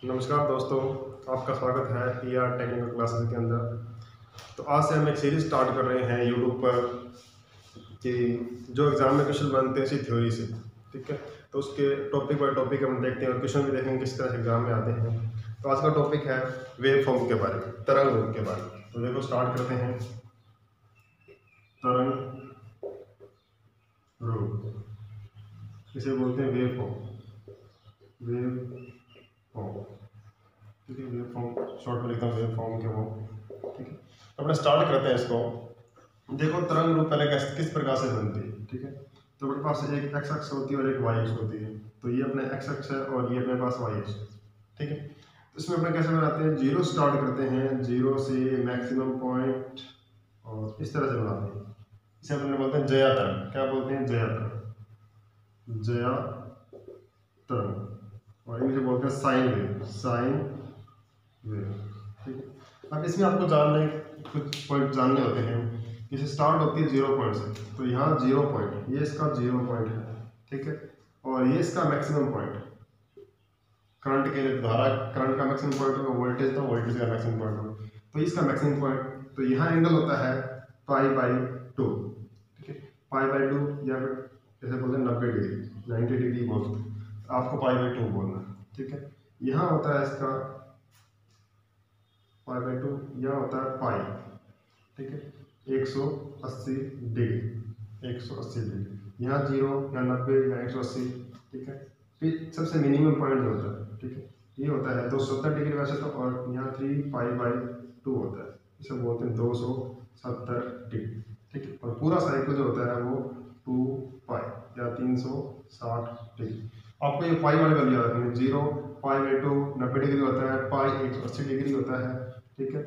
नमस्कार दोस्तों, आपका स्वागत है PR टेक्निकल क्लासेस के अंदर। तो आज से हम एक सीरीज स्टार्ट कर रहे हैं यूट्यूब पर कि जो एग्ज़ाम में क्वेश्चन बनते हैं इसी थ्योरी से, ठीक है। तो उसके टॉपिक बाय टॉपिक हम देखते हैं और क्वेश्चन भी देखेंगे किस तरह से एग्ज़ाम में आते हैं। तो आज का टॉपिक है वेव फॉर्म के बारे में, तरंग रूप के बारे में। तो देखो स्टार्ट करते हैं। तरंग रूप इसे बोलते हैं वेव फॉर्म। वेव फॉर्म, ठीक है। वेव फॉर्म शॉर्ट में लिखता हूँ वेव फॉर्म के वो, ठीक है। तो अपने स्टार्ट करते हैं इसको। देखो तरंग रूप पहले किस प्रकार से बनती है, ठीक है। तो अपने पास एक एक्स अक्ष होती है और एक वाई अक्ष होती है। तो ये अपने एक्स अक्ष है और ये अपने पास वाई अक्ष है, ठीक है। तो इसमें अपने कैसे बनाते हैं, जीरो स्टार्ट करते हैं, जीरो से मैक्सिमम पॉइंट और इस तरह से बनाते हैं। इसे अपने बोलते हैं जया तरंग। क्या बोलते हैं? जया तरंग, जया तरंग। और इसे बोलते हैं साइन वेव, साइन वेव, ठीक है। अब इसमें आपको कुछ पॉइंट जानने होते हैं। इसे स्टार्ट होती है 0 पॉइंट से, तो यहाँ 0 पॉइंट, ये इसका 0 पॉइंट है, ठीक है। और ये इसका मैक्सिमम पॉइंट, करंट के लिए धारा, करंट का मैक्सिमम पॉइंट होगा, वोल्टेज तो वोल्टेज का मैक्सिमम पॉइंट होगा, तो इसका मैक्सिमम पॉइंट। तो यहाँ एंगल होता है π/2, ठीक है। π/2 या फिर जैसे बोलते हैं 90 डिग्री, 90 डिग्री बोलते हैं, आपको π/2 बोलना है, ठीक है। यहाँ होता है इसका π/2, यहाँ होता है पाई, ठीक है, 180 डिग्री, 180 डिग्री। यहाँ 0, यहाँ 90, यहाँ 180, ठीक है। फिर सबसे मिनिमम पॉइंट जो होता है, ठीक है, ये होता है 270 डिग्री वैसे तो, और यहाँ 3π/2 होता है, इसे बोलते हैं 270 डिग्री, ठीक है। और पूरा साइकिल जो होता है वो 2π या 360 डिग्री। आपको ये पाई वाले वैल्यू याद रखनी है। 0 π/2 90 डिग्री होता है, पाई 180 डिग्री होता है, ठीक है।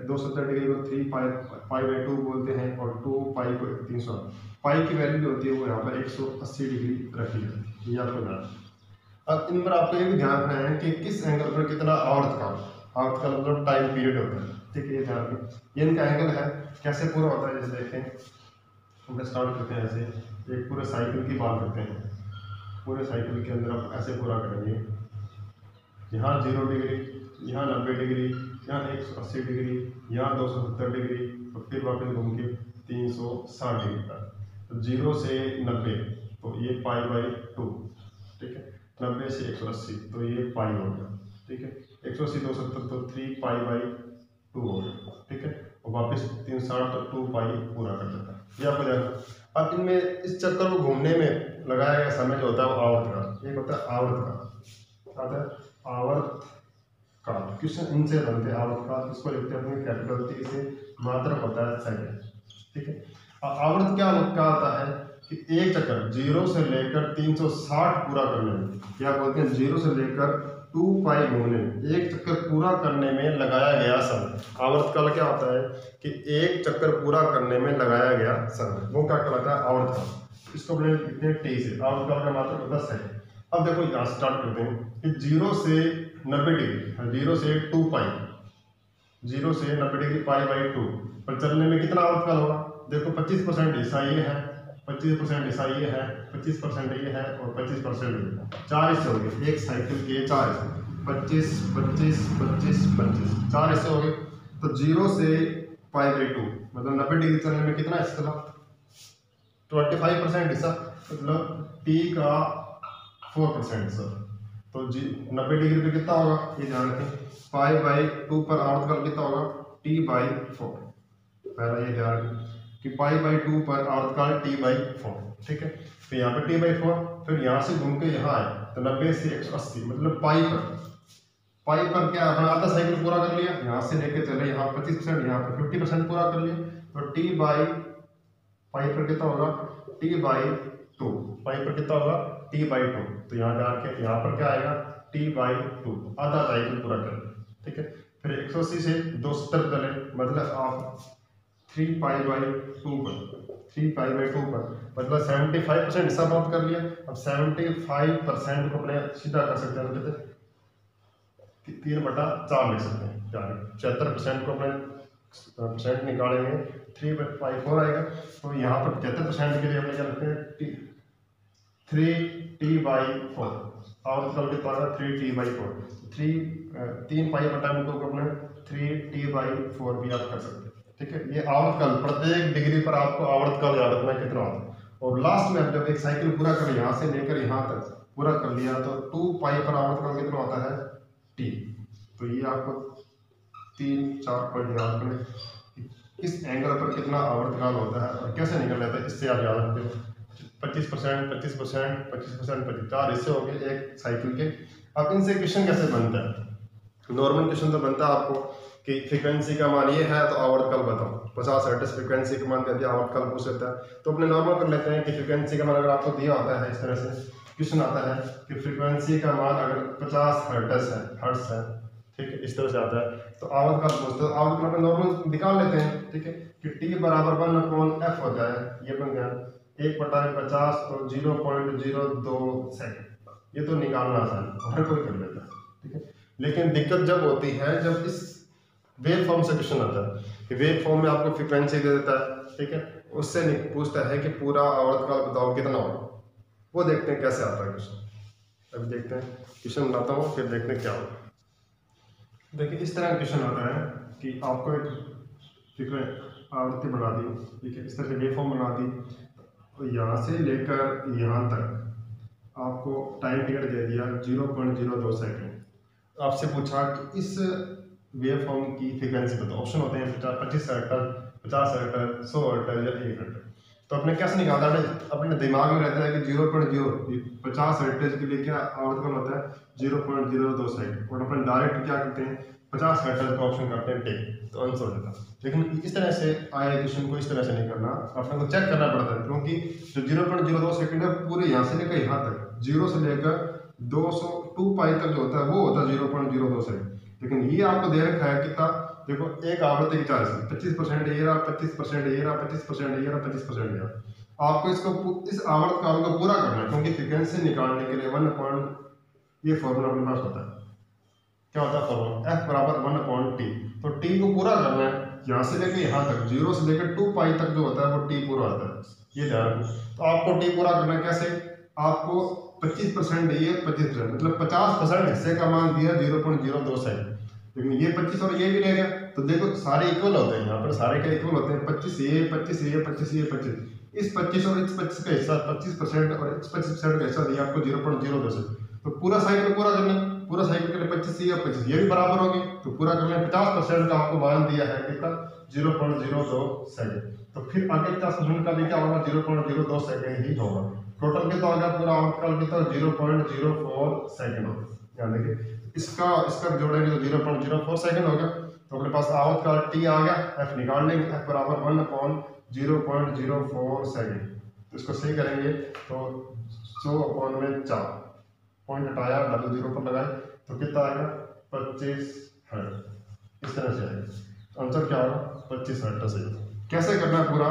270 डिग्री को 3π/2 बोलते हैं और 2π को 300। पाई की वैल्यू जो होती है वो यहाँ पर 180 डिग्री रखी है, ये आपको ध्यान। अब इन पर आपको ये भी ध्यान रखना है कि किस एंगल पर कितना आवर्त का मतलब टाइम पीरियड होता है, ठीक है। ये ध्यान रखें, ये इनका एंगल है, कैसे पूरा होता है जैसे देखें। हम स्टार्ट करते हैं ऐसे, एक पूरे साइकिल की बात करते हैं। पूरे साइकिल के अंदर आप ऐसे पूरा करेंगे, यहाँ 0 डिग्री, यहाँ 90 डिग्री, यहाँ 180 डिग्री, यहाँ 270 डिग्री, और फिर वापस घूम के 360 डिग्री का। तो 0 से 90 तो ये π/2, ठीक है। 90 से 180 तो ये पाई हो गया, ठीक है। 180 270 तो 3π/2 हो गया, ठीक है। और वापस 360 तो 2π पूरा कर देता है, ये आपको ध्यान। अब इनमें इस चक्कर को घूमने में लगाया गया समय जो होता है वो आवर्त का, एक होता है आवर्त का, आता है आवर्त का। क्वेश्चन इनसे बनते हैं आवर्त का, इसको लिखते हैं अपने कैपिटल T से, मात्रक होता है सेकंड, ठीक है। आवर्त क्या होता है कि एक चक्कर 0 से लेकर 360 पूरा करने में, क्या बोलते हैं, 0 से लेकर 2π घूमने में, एक चक्कर पूरा करने में लगाया गया समय। आवर्तकाल क्या होता है कि एक चक्कर पूरा करने में लगाया गया समय, वो क्या कहलाता है? आवर्तकाल। इसको अपने लिखते हैं T से, आवर्तकाल का मात्रक होता है सेकंड। अब देखो यहाँ स्टार्ट करते हैं कि 0 से 90 डिग्री, 0 से 2π, 0 से 90 डिग्री π/2 पर चलने में कितना आवर्तकाल होगा? देखो 25% हिस्सा ये है, 25% हिस्सा ये है, 25% ये है और 25% ये है। 4 हिस्से हो गए एक साइकिल के, 4 हिस्से, 25 25 25 25, 4 हिस्से हो गए। तो 0 से π/2 मतलब 90 डिग्री चलने में कितना हिस्सा चला? 25% हिस्सा, मतलब T का 4% हिस्सा। तो 90 डिग्री पे कितना होगा ये ध्यान रखें, π/2 पर आवर्तकाल कितना होगा? T/4। पहला ये ध्यान रखें कि π/2 पर आवर्तकाल T/4, ठीक है। तो यहाँ पे T/4, फिर यहाँ से घूम के यहाँ आए तो 90 से 180 मतलब पाई पर क्या अपना आधा साइकिल पूरा कर लिया, यहाँ से लेके चले यहाँ 25%, यहाँ पर 50% पूरा कर लिया। तो T/पाई पर कितना होगा? T/2, पाई पर कितना होगा? T/2। तो यहाँ जाके यहाँ पर क्या आएगा? T/2, आधा साइकिल पूरा कर लिया, ठीक है। फिर 180 से 270 चले, मतलब आप 3π/2 पर मतलब 75% हिस्सा प्राप्त कर लिया। अब 75% को अपने सीधा कर सकते हैं, तो 3/4 लिख सकते हैं, 76% को अपने परसेंट निकालेंगे, 3/4 आएगा। तो यहाँ पर 75% के लिए अपने क्या रखते हैं? 3T/4, आवर्तकाल कितना आता है 3t/4, 3 पाई बटा में तो अपने 3t/4 भी आप कर सकते हैं। ठीक है, ये आवर्तकाल प्रत्येक डिग्री पर आपको आवर्तकाल याद रखना है कितना होता है। और लास्ट में जब एक साइकिल पूरा कर यहाँ से लेकर यहाँ तक पूरा कर लिया तो 2 पाई पर आवर्तकाल कितना होता है t। तो ये आपको 3-4 पॉइंट याद करें किस एंगल पर कितना आवर्तकाल होता है और कैसे निकल लेता है, इससे आप याद रखते हो। 25%, 25%, 25%, 4 हिस्से हो गए एक साइकिल के। अब इनसे क्वेश्चन कैसे बनता है? नॉर्मल क्वेश्चन तो बनता है आपको कि फ्रीक्वेंसी का मान ये है तो आवर्तकाल बताओ। 50 हर्ट्ज फ्रीक्वेंसी का मान कहते हैं, आवर्तकाल पूछ सकता है। तो अपने नॉर्मल कर लेते हैं कि फ्रीक्वेंसी का मान अगर आपको दिया होता है, इस तरह से क्वेश्चन आता है कि फ्रीक्वेंसी का मान अगर 50 हर्ट्ज है, ठीक है, इस तरह से आता है तो आवर्तकाल पूछते हैं। आवर्तकाल में नॉर्मल निकाल लेते हैं, ठीक है, कि t बराबर 1/f होता है। ये बन गया 1/50 तो 0.02 सेकंड। ये तो निकालना आसान है, हर कोई कर लेता है, ठीक है। लेकिन दिक्कत जब होती है जब इस वेव फॉर्म से क्वेश्चन आता है कि वेव फॉर्म में आपको फ्रीक्वेंसी दे देता है, ठीक है, उससे पूछता है कि पूरा आवर्तकाल बताओ कितना होगा। वो देखते हैं कैसे आता है क्वेश्चन। अभी देखते हैं क्वेश्चन बनाता हूँ, फिर देखते हैं क्या होगा। देखिए इस तरह क्वेश्चन आता है कि आपको एक आवृत्ति बना दी, ठीक है, इस तरह से वेव फॉर्म बना दी, तो यहाँ से लेकर यहाँ तक आपको टाइम पीरियड दे दिया 0.02 सेकेंड। आपसे पूछा कि इस वेव फॉर्म की फ्रीक्वेंसी बताओ। ऑप्शन होते हैं 25 हर्ट्ज, 50 हर्ट्ज, 100 हर्ट्ज या 1 हर्ट्ज। तो अपने कैसे निकालना है? अपने दिमाग में रहता है कि 0.0 हर्ट्ज के लिए क्या आवर्तकाल होता है 0.02 सेकंड, और अपन डायरेक्ट क्या करते हैं 50 हर्ट्ज का ऑप्शन करते हैं टिक, तो आंसर हो जाता है। लेकिन इस तरह से आए क्वेश्चन को इस तरह से नहीं करना, अपने को चेक करना पड़ता है, क्योंकि जो 0.02 सेकंड है पूरे यहाँ से लेकर यहाँ तक, 0 से लेकर 202 पाई तक जो होता है वो होता है 0.02 सेकंड। लेकिन ये आपको दे रखा है कितना, देखो एक आवृत्ति की चार्ज 25% ये रहा, 25% ये रहा, 25% ये रहा, 25% ये रहा। आपको इसको इस आवर्तकाल को पूरा करना है, क्योंकि फ्रीक्वेंसी निकालने के लिए 1 ये फॉर्मूला अपने पास होता है। क्या होता है फॉर्मूला? F बराबर 1/t। तो t को पूरा करना है यहाँ से लेकर यहाँ तक, 0 से लेकर 2 पाई तक जो होता है वो t पूरा होता है, ये ध्यान रखना। तो आपको t पूरा करना है कैसे? आपको 25% ये 25%, मतलब 50% हिस्से का मान दिया 0.02 सेकंड, लेकिन ये 25 और ये भी रहेगा। तो देखो सारे इक्वल होते हैं, यहाँ पर सारे के इक्वल होते हैं, 25 ये 25 ये 25 ये 25, इस 25 और इस 25 का हिस्सा 25% और इस 25% का हिस्सा दिया आपको 0.02 से। तो पूरा साइकिल पूरा करना, पूरा साइकिल के लिए 25 ये और 25 ये भी बराबर होंगे, तो पूरा करना 50% का आपको मान दिया है कितना 0.02 सेकंड। तो फिर आगे 50% का भी क्या होगा 0.02 सेकंड ही होगा। टोटल कितना होगा पूरा आवर्तकाल कितना 0.04 सेकंड होगा। ध्यान देखिए इसका जोड़ेंगे तो 0.04 सेकंड होगा। तो अपने पास आवर्तकाल t आ गया, f निकाल लेंगे, f बराबर 1/0.04 सेकंड। तो इसको सही करेंगे तो 100/4 पॉइंट हटाया, डबल 0 पर लगाए तो कितना आएगा 25 हर्ट्ज। इस तरह से आएगा आंसर क्या होगा 25 हर्ट्ज से। कैसे करना है पूरा?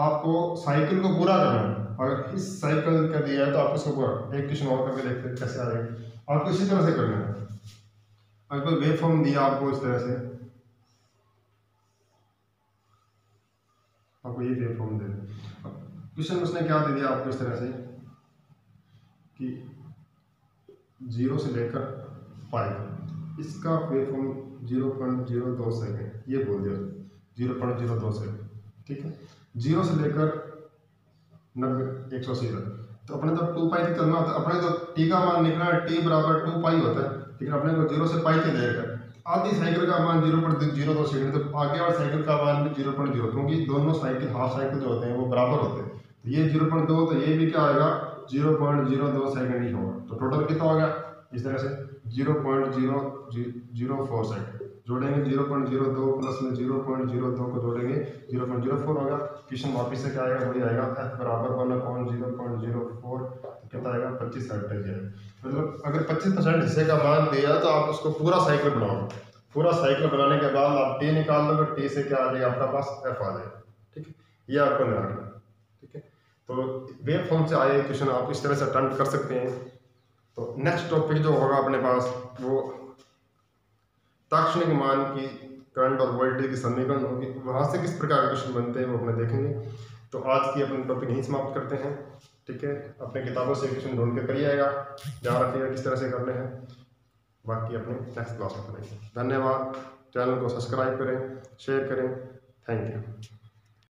आपको साइकिल को पूरा करना है। अगर इस साइकिल का दिया है तो आप इसको पूरा एक क्वेश्चन और करके देखते हैं कैसे आएगा। आपको इसी तरह से करना है। अगर कोई वेव फॉर्म दिया आपको इस तरह से, आपको ये वेव फॉर्म दे क्वेश्चन उसने क्या दे दिया आपको इस तरह से कि 0 से लेकर पाई, इसका वेव फॉर्म 0.02 सेकंड, ये बोल दिया 0.02 सेकंड, ठीक है। 0 से लेकर 90 180 तक, तो अपने तो 2 पाई तक चलना होता है। अपने तो t का मान निकला है, t बराबर 2 पाई होता है, लेकिन अपने को 0 से पाई तक देगा। आधी साइकिल का मान 0.02 सेकंड, तो आगे वाला साइकिल का मान भी 0.0, क्योंकि दोनों साइकिल हाफ साइकिल जो होते हैं वो बराबर होते हैं। तो ये 0.2, तो ये भी क्या आएगा 0.02 सेकंड ही होगा। तो टोटल कितना होगा इस तरह से 0.004 सेकंड। जोड़ेंगे 0.02 प्लस में 0.02 को जोड़ेंगे 0.04 होगा। क्वेश्चन वापस से क्या आएगा वही आएगा, f बराबर 1/0.04, कितना आएगा 25 हर्ट्ज है। मतलब अगर 25% हिस्से का मान दिया तो आप उसको पूरा साइकिल बनाओगे। पूरा साइकिल बनाने के बाद आप t निकाल लोगे, t से क्या आ जाएगा आपका पास f आ जाएगा, ठीक है। ये आपको ध्यान रखना, ठीक है। तो वेव फॉर्म से आए क्वेश्चन आप इस तरह से अटेम्प्ट कर सकते हैं। तो नेक्स्ट टॉपिक जो होगा अपने पास वो ताक्षणिक मान की करंट और वोल्टेज की समीकरण होगी। वहाँ से किस प्रकार के क्वेश्चन बनते हैं वो अपने देखेंगे। तो आज की अपने टॉपिक यहीं समाप्त करते हैं। ठीक है, अपने किताबों से क्वेश्चन ढूंढ के करिएगा, ध्यान रखिएगा किस तरह से करने हैं, बाकी अपने नेक्स्ट क्लास में करेंगे। धन्यवाद। चैनल को सब्सक्राइब करें, शेयर करें। Thank you.